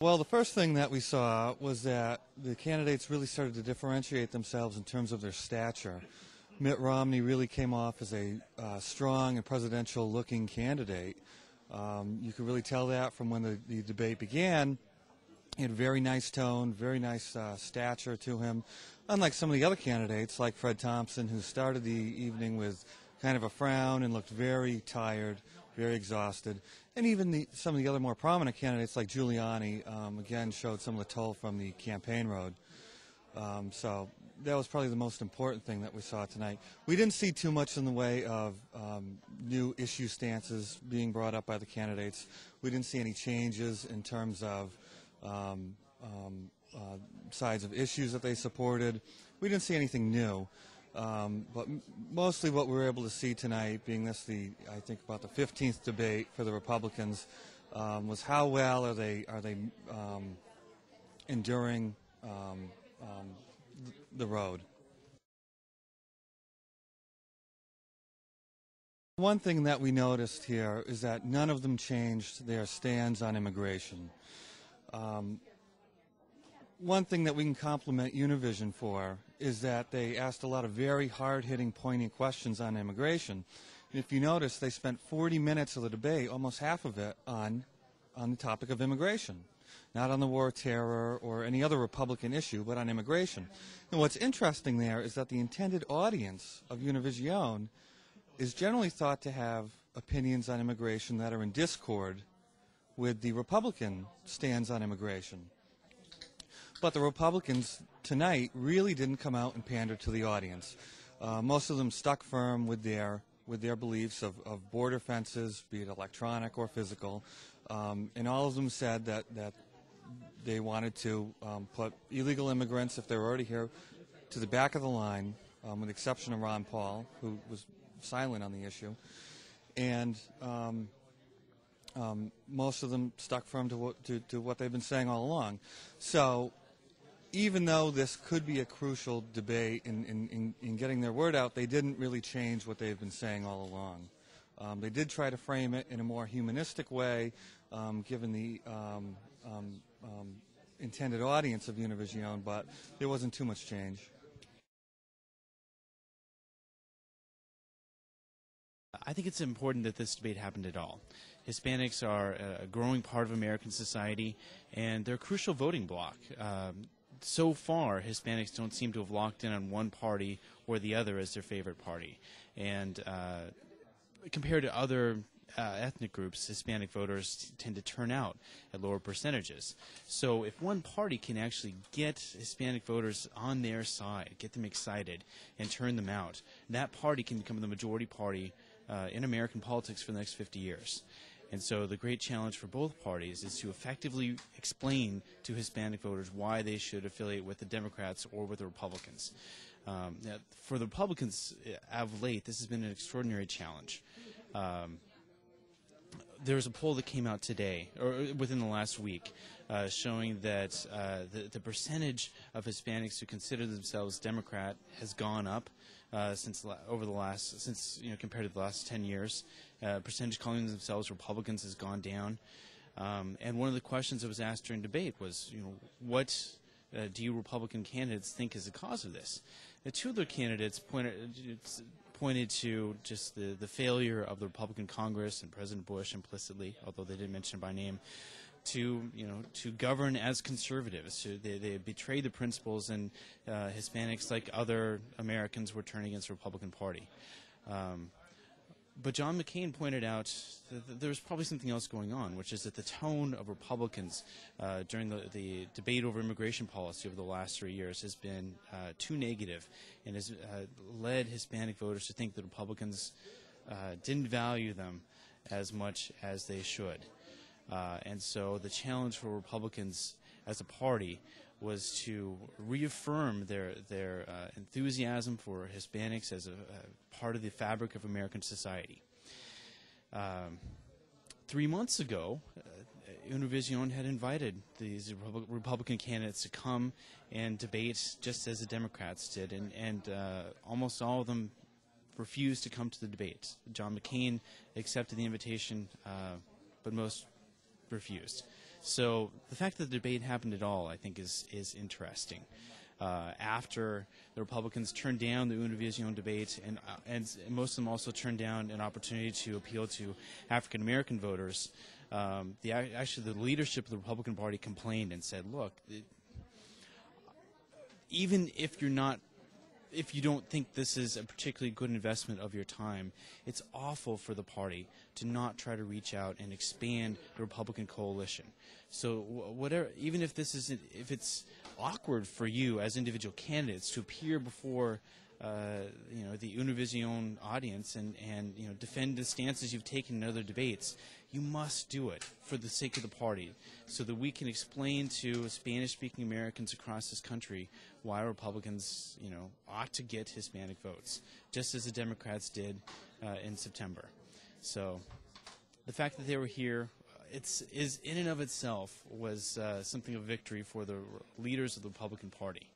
Well, the first thing that we saw was that the candidates really started to differentiate themselves in terms of their stature. Mitt Romney really came off as a strong and presidential-looking candidate. You could really tell that from when the debate began. He had a very nice tone, very nice stature to him, unlike some of the other candidates, like Fred Thompson, who started the evening with kind of a frown and looked very tired, very exhausted. And even some of the other more prominent candidates, like Giuliani, again, showed some of the toll from the campaign road. So that was probably the most important thing that we saw tonight. We didn't see too much in the way of new issue stances being brought up by the candidates. We didn't see any changes in terms of sides of issues that they supported. We didn't see anything new. But mostly what we were able to see tonight, being this I think about the 15th debate for the Republicans, was how well are they enduring the road. One thing that we noticed here is that none of them changed their stands on immigration. One thing that we can compliment Univision for is that they asked a lot of very hard-hitting, poignant questions on immigration. And if you notice, they spent 40 minutes of the debate, almost half of it, on the topic of immigration. Not on the war, terror, or any other Republican issue, but on immigration. And what's interesting there is that the intended audience of Univision is generally thought to have opinions on immigration that are in discord with the Republican stands on immigration. But the Republicans tonight really didn't come out and pander to the audience. Most of them stuck firm with their beliefs of border fences, be it electronic or physical, and all of them said that they wanted to put illegal immigrants, if they were already here, to the back of the line, with the exception of Ron Paul, who was silent on the issue. And most of them stuck firm to what they've been saying all along. So even though this could be a crucial debate in getting their word out, they didn't really change what they've been saying all along. They did try to frame it in a more humanistic way, given the intended audience of Univision, but there wasn't too much change. I think it's important that this debate happened at all. Hispanics are a growing part of American society, and they're a crucial voting bloc. So far, Hispanics don't seem to have locked in on one party or the other as their favorite party. And compared to other ethnic groups, Hispanic voters tend to turn out at lower percentages. So if one party can actually get Hispanic voters on their side, get them excited, and turn them out, that party can become the majority party in American politics for the next 50 years. And so the great challenge for both parties is to effectively explain to Hispanic voters why they should affiliate with the Democrats or with the Republicans. For the Republicans, of late, this has been an extraordinary challenge. There was a poll that came out today, or within the last week, showing that the percentage of Hispanics who consider themselves Democrat has gone up since compared to the last 10 years. Percentage calling themselves Republicans has gone down. And one of the questions that was asked during debate was, what do you Republican candidates think is the cause of this? The two other candidates pointed to just the failure of the Republican Congress and President Bush implicitly, although they didn't mention it by name, to govern as conservatives. They betrayed the principles, and Hispanics, like other Americans, were turning against the Republican Party. But John McCain pointed out that there was probably something else going on, which is that the tone of Republicans during the debate over immigration policy over the last 3 years has been too negative, and has led Hispanic voters to think that Republicans didn't value them as much as they should. And so the challenge for Republicans as a party was to reaffirm their enthusiasm for Hispanics as a part of the fabric of American society. 3 months ago, Univision had invited these Republican candidates to come and debate just as the Democrats did, and almost all of them refused to come to the debate. John McCain accepted the invitation, but most refused. So the fact that the debate happened at all, I think, is interesting. After the Republicans turned down the Univision debate, and most of them also turned down an opportunity to appeal to African American voters, actually the leadership of the Republican Party complained and said, "Look, even if you don't think this is a particularly good investment of your time, it's awful for the party to not try to reach out and expand the Republican coalition. So whatever, even if it's awkward for you as individual candidates to appear before the Univision audience and defend the stances you've taken in other debates, you must do it for the sake of the party, so that we can explain to Spanish-speaking Americans across this country why Republicans, ought to get Hispanic votes, just as the Democrats did in September." So the fact that they were here is in and of itself was something of a victory for the leaders of the Republican Party.